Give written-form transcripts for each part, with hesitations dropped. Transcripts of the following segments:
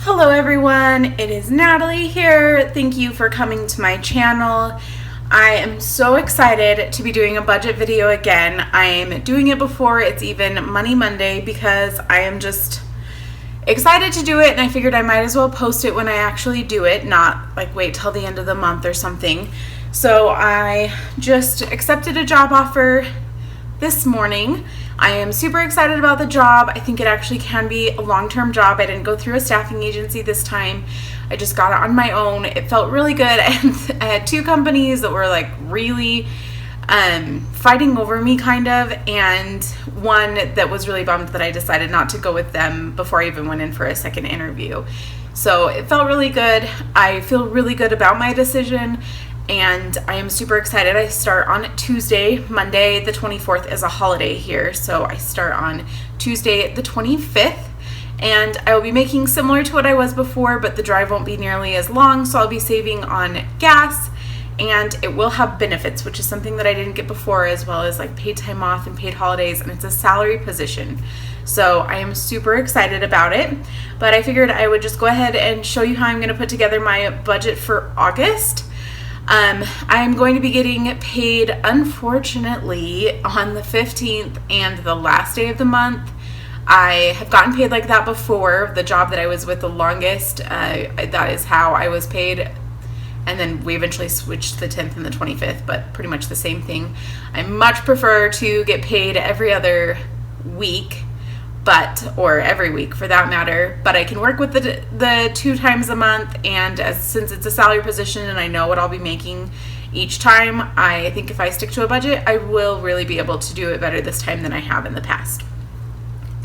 Hello everyone, it is Natalie here. Thank you for coming to my channel. I am so excited to be doing a budget video again. I'm doing it before it's even Money Monday because I am just excited to do it, and I figured I might as well post it when I actually do it, not like wait till the end of the month or something. So I just accepted a job offer this morning. I am super excited about the job. I think it actually can be a long-term job. I didn't go through a staffing agency this time. I just got it on my own. It felt really good, and I had two companies that were like really fighting over me kind of, and one that was really bummed that I decided not to go with them before I even went in for a second interview. So it felt really good. I feel really good about my decision, and I am super excited. I start on Tuesday. Monday the 24th is a holiday here, so I start on Tuesday the 25th, and I will be making similar to what I was before, but the drive won't be nearly as long, so I'll be saving on gas, and it will have benefits, which is something that I didn't get before, as well as like paid time off and paid holidays, and it's a salary position. So I am super excited about it, but I figured I would just go ahead and show you how I'm going to put together my budget for August. I'm going to be getting paid, unfortunately, on the 15th and the last day of the month. I have gotten paid like that before. The job that I was with the longest, that is how I was paid. And then we eventually switched the 10th and the 25th, but pretty much the same thing. I much prefer to get paid every other week, or every week for that matter, but I can work with the 2 times a month, and since it's a salary position and I know what I'll be making each time, I think if I stick to a budget, I will really be able to do it better this time than I have in the past.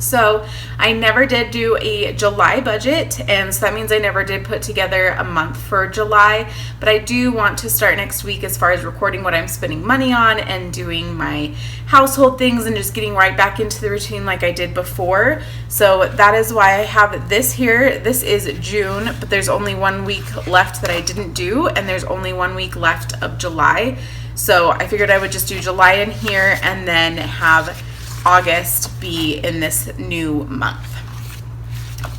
So I never did do a July budget, and so that means I never did put together a month for July, but I do want to start next week as far as recording what I'm spending money on and doing my household things and just getting right back into the routine like I did before. So that is why I have this here. This is June, but there's only 1 week left that I didn't do, and there's only 1 week left of July. So I figured I would just do July in here and then have August be in this new month.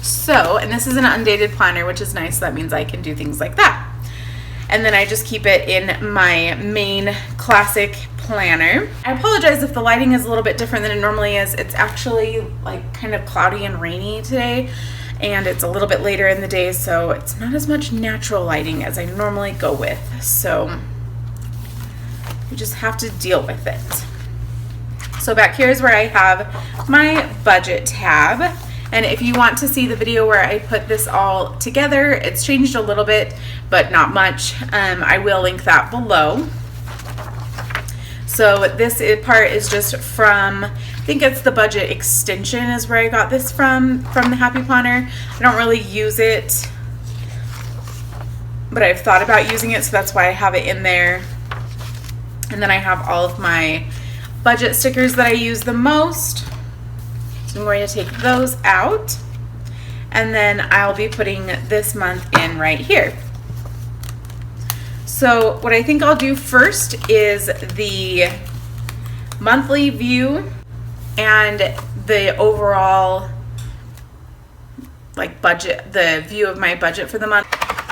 So, and this is an undated planner, which is nice. So that means I can do things like that. And then I just keep it in my main classic planner. I apologize if the lighting is a little bit different than it normally is. It's actually like kind of cloudy and rainy today, and it's a little bit later in the day, so it's not as much natural lighting as I normally go with. So you just have to deal with it. So back here is where I have my budget tab, and if you want to see the video where I put this all together, it's changed a little bit, but not much. I will link that below. So this part is just from, I think it's the budget extension is where I got this from the Happy Planner. I don't really use it, but I've thought about using it, so that's why I have it in there. And then I have all of my budget stickers that I use the most. So I'm going to take those out, and then I'll be putting this month in right here. So what I think I'll do first is the monthly view and the overall like budget, the view of my budget for the month.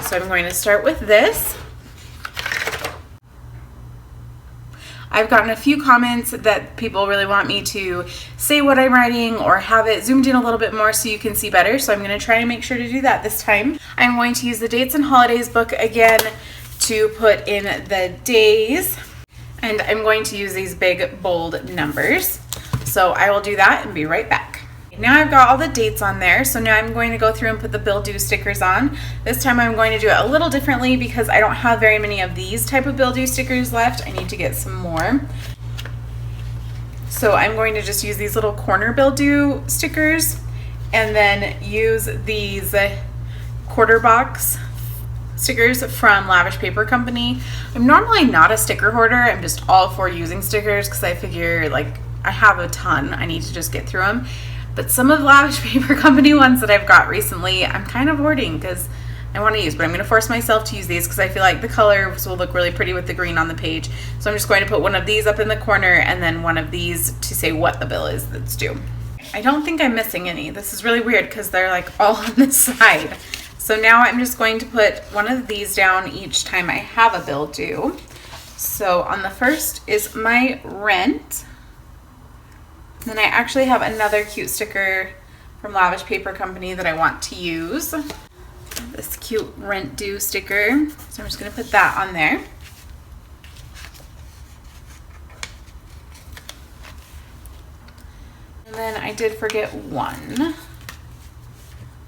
So I'm going to start with this. I've gotten a few comments that people really want me to say what I'm writing or have it zoomed in a little bit more so you can see better. So I'm going to try and make sure to do that this time. I'm going to use the Dates and Holidays book again to put in the days. And I'm going to use these big bold numbers. So I will do that and be right back. Now I've got all the dates on there, so now I'm going to go through and put the Bill Due stickers on. This time I'm going to do it a little differently because I don't have very many of these type of Bill Due stickers left. I need to get some more. So I'm going to just use these little corner Bill Due stickers and then use these quarter box stickers from Lavish Paper Company. I'm normally not a sticker hoarder. I'm just all for using stickers because I figure like I have a ton. I need to just get through them. But some of the Lavish Paper Company ones that I've got recently, I'm kind of hoarding because I want to use, but I'm going to force myself to use these because I feel like the colors will look really pretty with the green on the page. So I'm just going to put one of these up in the corner and then one of these to say what the bill is that's due. I don't think I'm missing any. This is really weird because they're like all on this side. So now I'm just going to put one of these down each time I have a bill due. So on the first is my rent. Then I actually have another cute sticker from Lavish Paper Company that I want to use. This cute rent due sticker. So I'm just going to put that on there. And then I did forget one.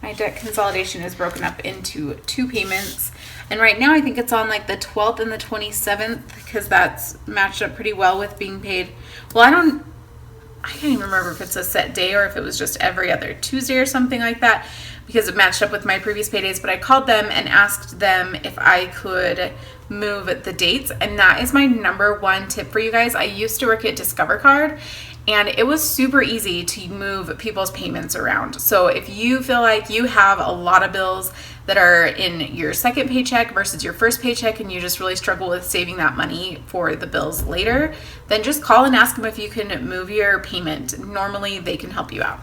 My debt consolidation is broken up into 2 payments. And right now I think it's on like the 12th and the 27th because that's matched up pretty well with being paid. Well, I can't even remember if it's a set day or if it was just every other Tuesday or something like that because it matched up with my previous paydays. But I called them and asked them if I could move the dates. And that is my #1 tip for you guys. I used to work at Discover Card and it was super easy to move people's payments around. So if you feel like you have a lot of bills that are in your second paycheck versus your first paycheck and you just really struggle with saving that money for the bills later, then just call and ask them if you can move your payment. Normally they can help you out.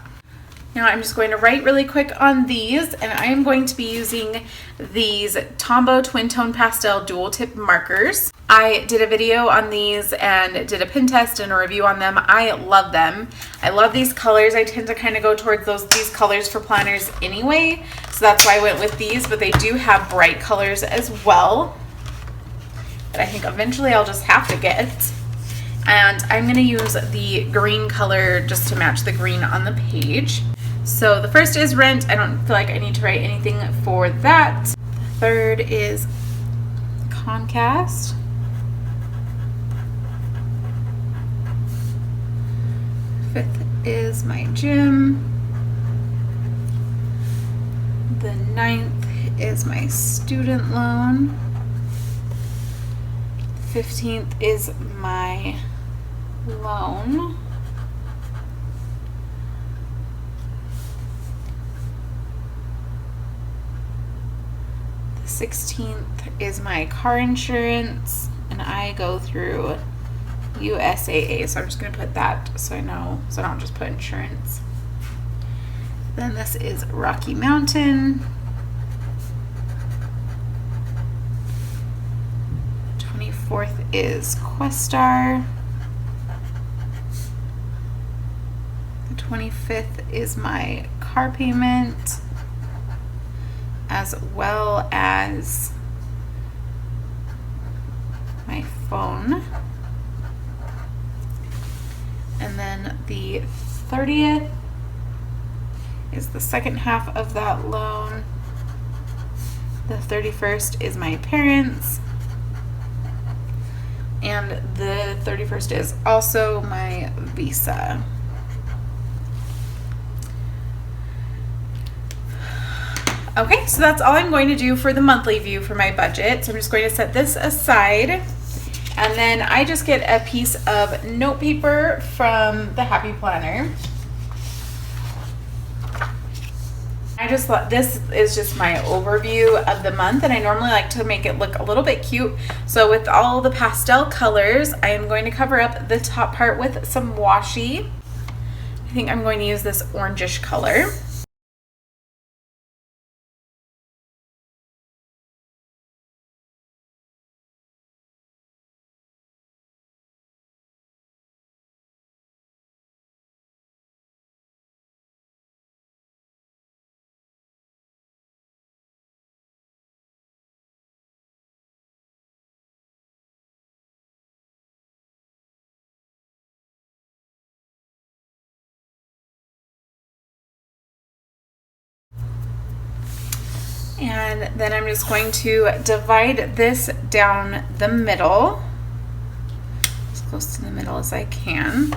Now I'm just going to write really quick on these, and I am going to be using these Tombow Twin Tone Pastel Dual Tip Markers. I did a video on these and did a pin test and a review on them. I love them. I love these colors. I tend to kind of go towards these colors for planners anyway, so that's why I went with these, but they do have bright colors as well that I think eventually I'll just have to get. And I'm going to use the green color just to match the green on the page. So the first is rent. I don't feel like I need to write anything for that. The third is Concast. Fifth is my gym. The 9th is my student loan. 15th is my loan. The 16th is my car insurance, and I go through USAA, so I'm just going to put that so I know, so I don't just put insurance. Then this is Rocky Mountain. 24th is Questar. The 25th is my car payment, as well as my phone. And then the 30th is the second half of that loan. The 31st is my parents. And the 31st is also my Visa. Okay, so that's all I'm going to do for the monthly view for my budget. So I'm just going to set this aside. And then I just get a piece of note paper from the Happy Planner. This is just my overview of the month, and I normally like to make it look a little bit cute. So with all the pastel colors, I am going to cover up the top part with some washi. I think I'm going to use this orangish color. And then I'm just going to divide this down the middle, as close to the middle as I can.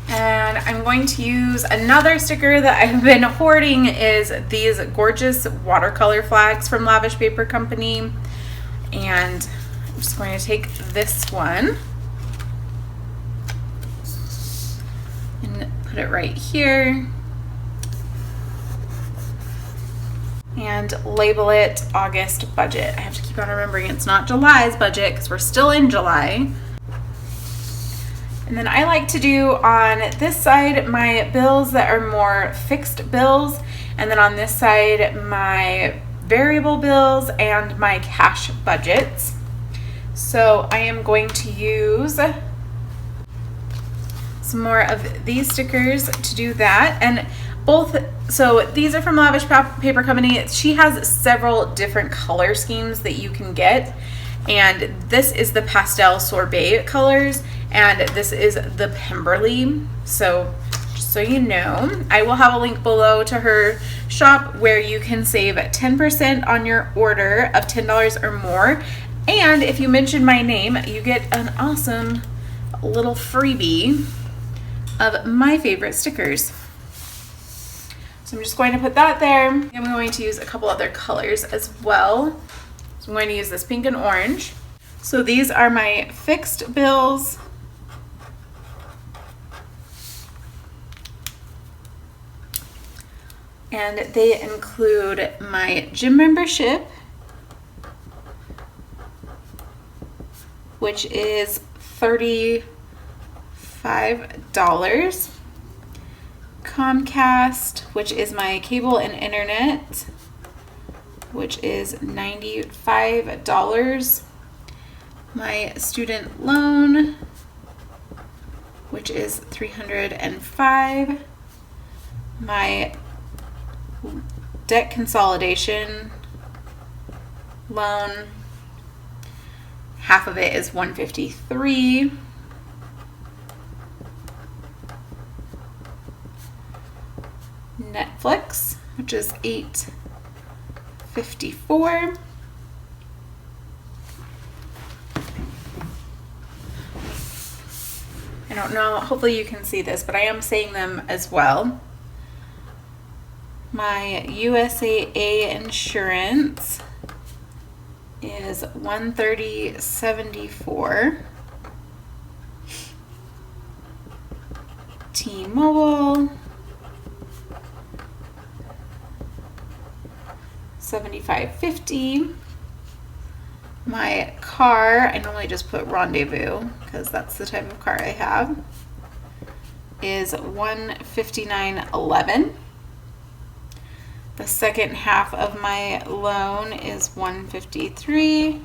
And I'm going to use another sticker that I've been hoarding, is these gorgeous watercolor flags from Lavish Paper Company. And I'm just going to take this one and put it right here and label it August budget. I have to keep on remembering it's not July's budget because we're still in July. And then I like to do on this side my bills that are more fixed bills, and then on this side my variable bills and my cash budgets. So I am going to use some more of these stickers to do that. And so these are from Lavish Paper Company. She has several different color schemes that you can get, and this is the Pastel Sorbet colors, and this is the Pemberley. So just so you know, I will have a link below to her shop where you can save 10% on your order of $10 or more, and if you mention my name, you get an awesome little freebie of my favorite stickers. So I'm just going to put that there. I'm going to use a couple other colors as well. So I'm going to use this pink and orange. So these are my fixed bills. And they include my gym membership, which is $35. Comcast, which is my cable and internet, which is $95. My student loan, which is $305. My debt consolidation loan, half of it is $153. Netflix, which is $854. I don't know, hopefully you can see this, but I am saying them as well. My USAA insurance is $130.74. T-Mobile, $75.50. My car, I normally just put Rendezvous because that's the type of car I have, is $159.11. The second half of my loan is $153.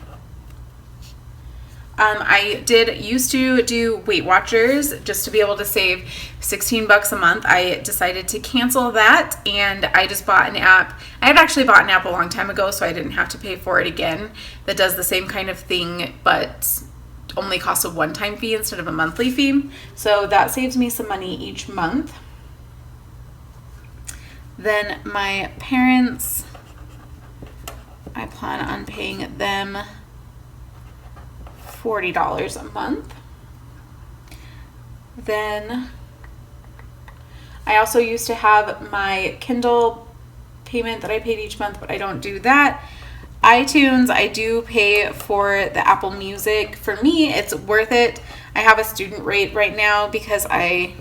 I used to do Weight Watchers just to be able to save $16 a month. I decided to cancel that, and I just bought an app. I had actually bought an app a long time ago, so I didn't have to pay for it again, that does the same kind of thing, but only costs a one-time fee instead of a monthly fee. So that saves me some money each month. Then my parents, I plan on paying them $40 a month. Then I also used to have my Kindle payment that I paid each month, but I don't do that. iTunes, I do pay for the Apple Music. For me, it's worth it. I have a student rate right now because I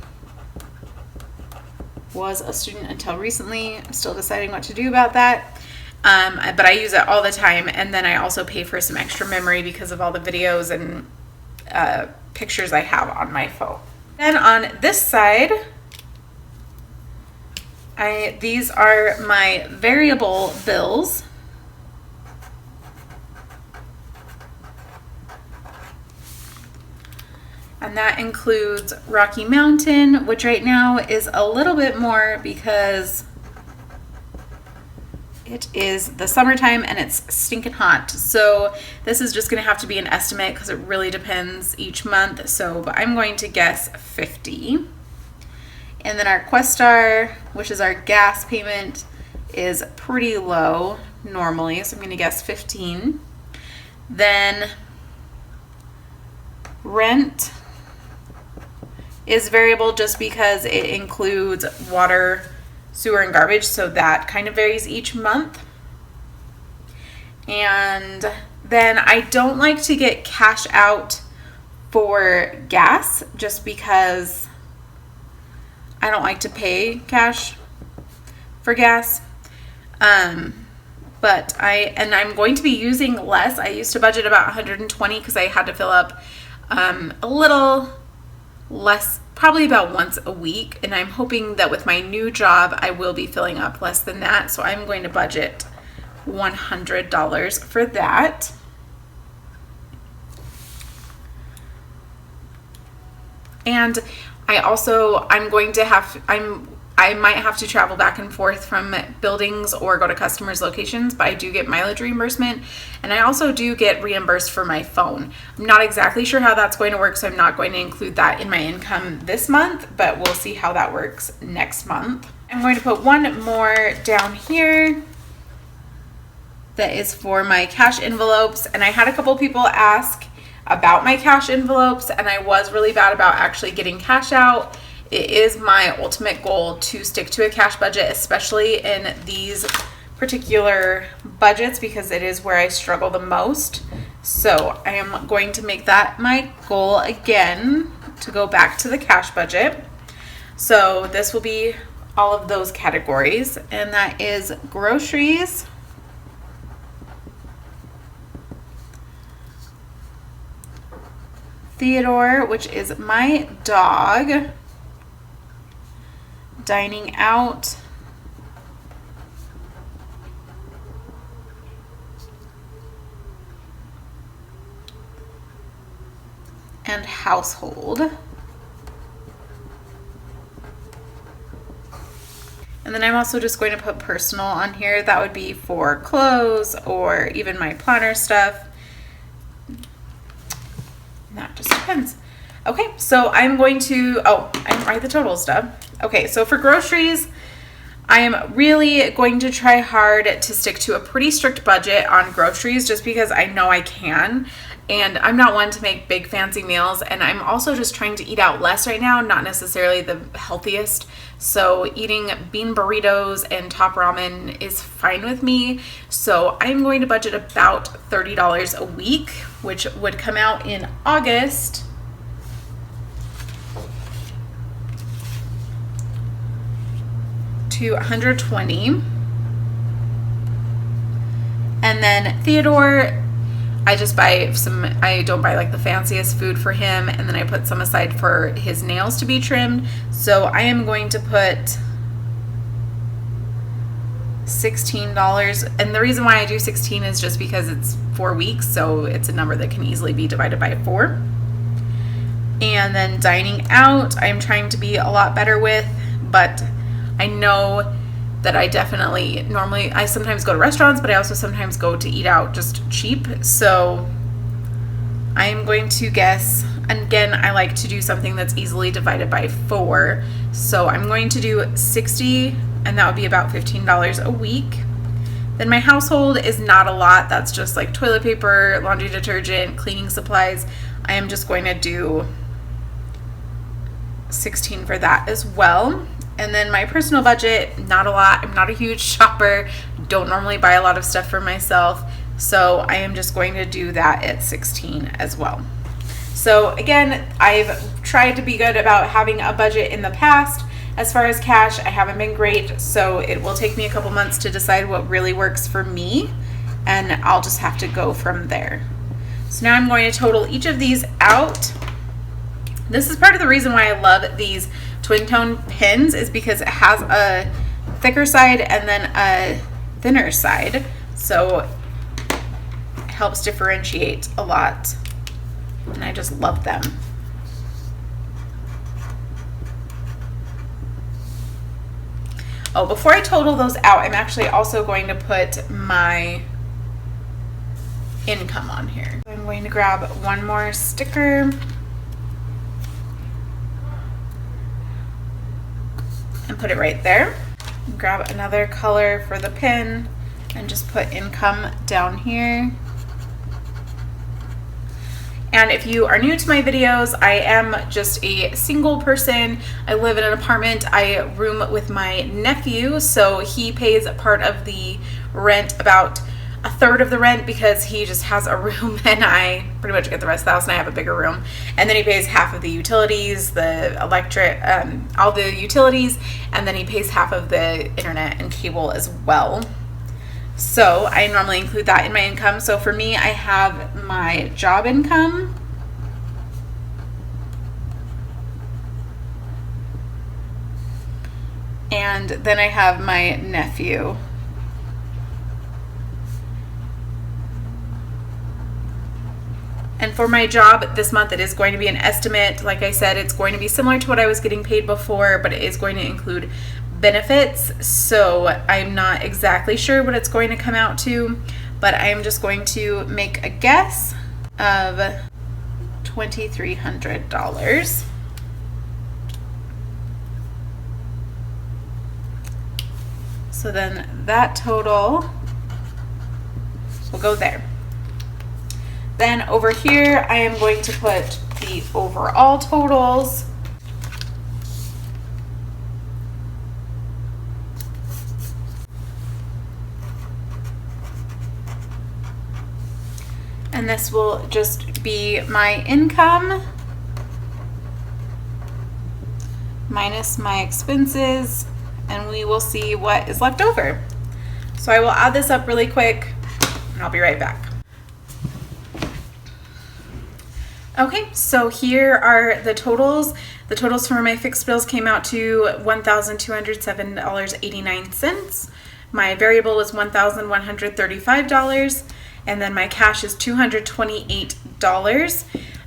was a student until recently. I'm still deciding what to do about that. But I use it all the time, and then I also pay for some extra memory because of all the videos and pictures I have on my phone. Then on this side, these are my variable bills. And that includes Rocky Mountain, which right now is a little bit more because it is the summertime and it's stinking hot. So this is just gonna have to be an estimate because it really depends each month. So, but I'm going to guess 50. And then our Questar, which is our gas payment, is pretty low normally. So I'm gonna guess 15. Then rent is variable just because it includes water, sewer, and garbage, so that kind of varies each month. And then I don't like to get cash out for gas just because I don't like to pay cash for gas. But I'm going to be using less. I used to budget about $120 because I had to fill up a little probably about once a week, and I'm hoping that with my new job I will be filling up less than that, so I'm going to budget $100 for that. And I might have to travel back and forth from buildings or go to customers' locations, but I do get mileage reimbursement, and I also do get reimbursed for my phone. I'm not exactly sure how that's going to work, so I'm not going to include that in my income this month, but we'll see how that works next month. I'm going to put one more down here that is for my cash envelopes, and I had a couple people ask about my cash envelopes, and I was really bad about actually getting cash out. It is my ultimate goal to stick to a cash budget, especially in these particular budgets, because it is where I struggle the most. So I am going to make that my goal again, to go back to the cash budget. So this will be all of those categories, and that is groceries, Theodore, which is my dog, dining out, and household. And then I'm also just going to put personal on here. That would be for clothes or even my planner stuff. That just depends. Okay, so I'm going to, I didn't write the total stuff. Okay, so for groceries, I am really going to try hard to stick to a pretty strict budget on groceries, just because I know I can. And I'm not one to make big fancy meals, and I'm also just trying to eat out less right now, not necessarily the healthiest. So eating bean burritos and top ramen is fine with me. So I'm going to budget about $30 a week, which would come out in August to $120. And then Theodore, I just buy I don't buy like the fanciest food for him, and then I put some aside for his nails to be trimmed. So I am going to put $16. And the reason why I do 16 is just because it's 4 weeks, so it's a number that can easily be divided by 4. And then dining out, I'm trying to be a lot better with, but I know that I definitely I sometimes go to restaurants, but I also sometimes go to eat out just cheap. So I am going to guess, and again, I like to do something that's easily divided by 4. So I'm going to do 60, and that would be about $15 a week. Then my household is not a lot. That's just like toilet paper, laundry detergent, cleaning supplies. I am just going to do 16 for that as well. And then my personal budget, not a lot. I'm not a huge shopper. Don't normally buy a lot of stuff for myself. So I am just going to do that at 16 as well. So again, I've tried to be good about having a budget in the past. As far as cash, I haven't been great. So it will take me a couple months to decide what really works for me. And I'll just have to go from there. So now I'm going to total each of these out. This is part of the reason why I love these twin tone pins, is because it has a thicker side and then a thinner side, so it helps differentiate a lot, and I just love them. Oh, before I total those out, I'm actually also going to put my income on here. So I'm going to grab one more sticker and put it right there. Grab another color for the pin and just put income down here. And if you are new to my videos, I am just a single person. I live in an apartment. I room with my nephew, so he pays part of the rent, about a third of the rent, because he just has a room and I pretty much get the rest of the house, and I have a bigger room. And then he pays half of the utilities, the electric, all the utilities, and then he pays half of the internet and cable as well. So I normally include that in my income. So for me, I have my job income, And then I have my nephew. And for my job this month, it is going to be an estimate. Like I said, it's going to be similar to what I was getting paid before, but it is going to include benefits. So I'm not exactly sure what it's going to come out to, but I am just going to make a guess of $2,300. So then that total will go there. Then over here, I am going to put the overall totals. And this will just be my income minus my expenses, and we will see what is left over. So I will add this up really quick, and I'll be right back. Okay, so here are the totals. The totals for my fixed bills came out to $1,207.89. My variable was $1,135, and then my cash is $228,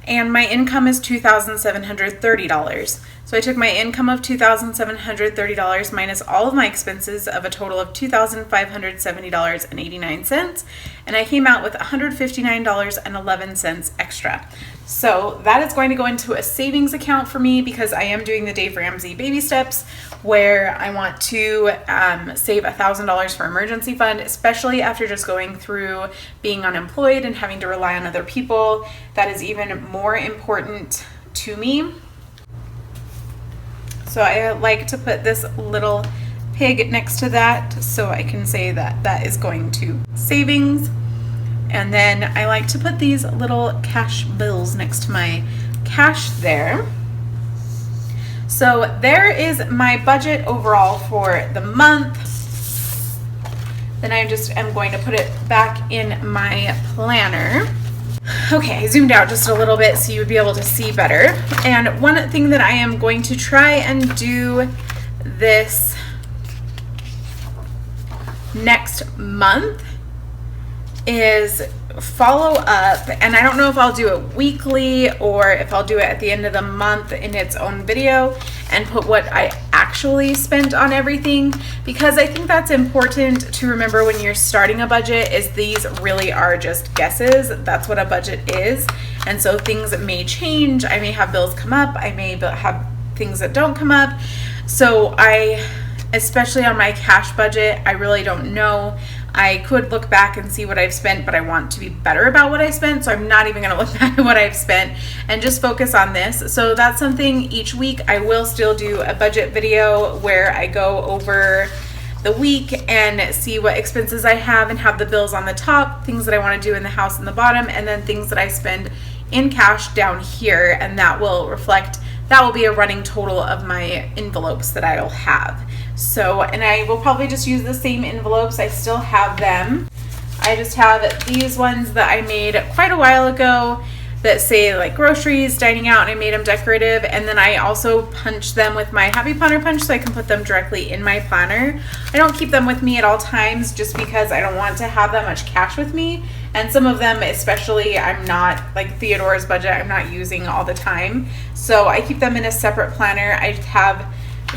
and my income is $2,730. So I took my income of $2,730 minus all of my expenses of a total of $2,570.89, and I came out with $159.11 extra. So that is going to go into a savings account for me because I am doing the Dave Ramsey baby steps where I want to save $1,000 for emergency fund, especially after just going through being unemployed and having to rely on other people. That is even more important to me. So I like to put this little pig next to that so I can say that that is going to savings. And then I like to put these little cash bills next to my cash there. So there is my budget overall for the month. Then I just am going to put it back in my planner. Okay, I zoomed out just a little bit so you would be able to see better. And one thing that I am going to try and do this next month is follow up, and I don't know if I'll do it weekly or if I'll do it at the end of the month in its own video and put what I actually spent on everything, because I think that's important to remember when you're starting a budget is these really are just guesses. That's what a budget is, and so things may change. I may have bills come up, I may have things that don't come up, so especially on my cash budget, I really don't know. I could look back and see what I've spent, but I want to be better about what I spent, so I'm not even going to look back at what I've spent and just focus on this. So that's something each week I will still do a budget video where I go over the week and see what expenses I have and have the bills on the top, things that I want to do in the house in the bottom, and then things that I spend in cash down here, and that will be a running total of my envelopes that I'll have. So, and I will probably just use the same envelopes. I still have them. I just have these ones that I made quite a while ago that say like groceries, dining out, and I made them decorative. And then I also punch them with my Happy Planner punch so I can put them directly in my planner. I don't keep them with me at all times just because I don't want to have that much cash with me. And some of them, especially, I'm not, like Theodore's budget, I'm not using all the time. So I keep them in a separate planner. I have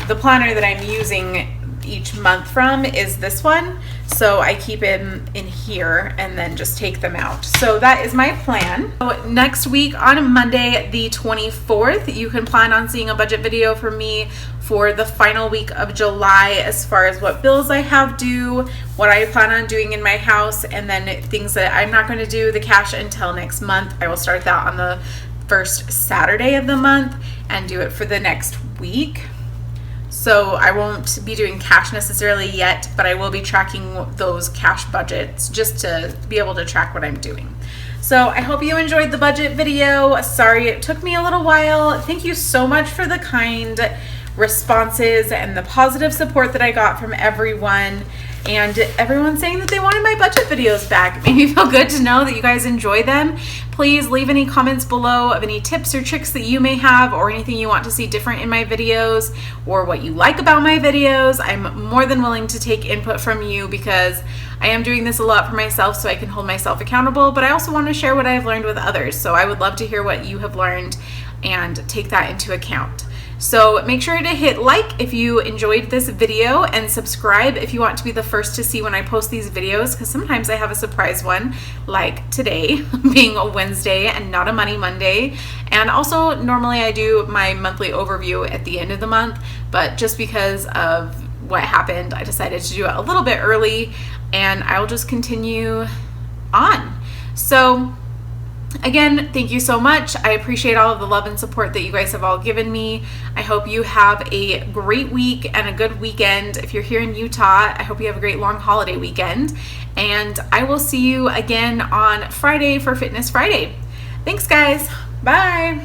the planner that I'm using each month from is this one. So I keep them in here and then just take them out. So that is my plan. So next week on Monday, the 24th, you can plan on seeing a budget video from me for the final week of July as far as what bills I have due, what I plan on doing in my house, and then things that I'm not going to do the cash until next month. I will start that on the first Saturday of the month and do it for the next week. So I won't be doing cash necessarily yet, but I will be tracking those cash budgets just to be able to track what I'm doing. So I hope you enjoyed the budget video. Sorry it took me a little while. Thank you so much for the kind responses and the positive support that I got from everyone. and everyone's saying that they wanted my budget videos back. It made me feel good to know that you guys enjoy them. Please leave any comments below of any tips or tricks that you may have, or anything you want to see different in my videos, or what you like about my videos. I'm more than willing to take input from you, because I am doing this a lot for myself so I can hold myself accountable, but I also want to share what I've learned with others. So I would love to hear what you have learned and take that into account. So make sure to hit like if you enjoyed this video, and subscribe if you want to be the first to see when I post these videos, because sometimes I have a surprise one, like today being a Wednesday and not a Money Monday. And also normally I do my monthly overview at the end of the month, but just because of what happened, I decided to do it a little bit early, and I'll just continue on. So again, thank you so much. I appreciate all of the love and support that you guys have all given me. I hope you have a great week and a good weekend. If you're here in Utah, I hope you have a great long holiday weekend. And I will see you again on Friday for Fitness Friday. Thanks, guys. Bye.